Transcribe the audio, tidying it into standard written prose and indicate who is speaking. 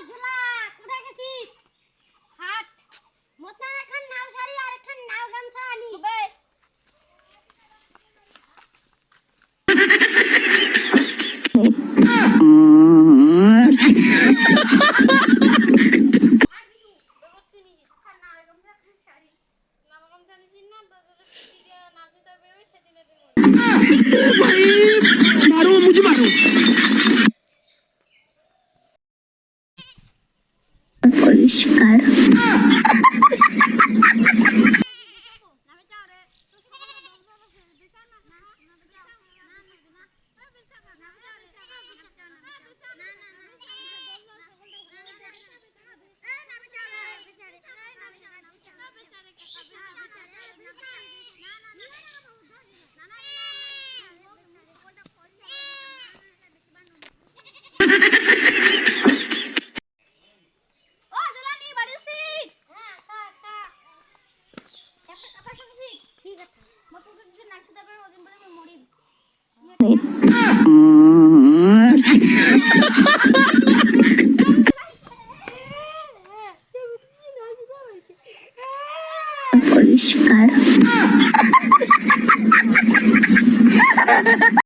Speaker 1: জোলা কোথায় গেছিস? হাট মোতা এখন নাও শাড়ি আর এখন নাও গামছা আনি বে।
Speaker 2: मारो मुझे मारो
Speaker 3: পরিষ্কার পরিষ্কার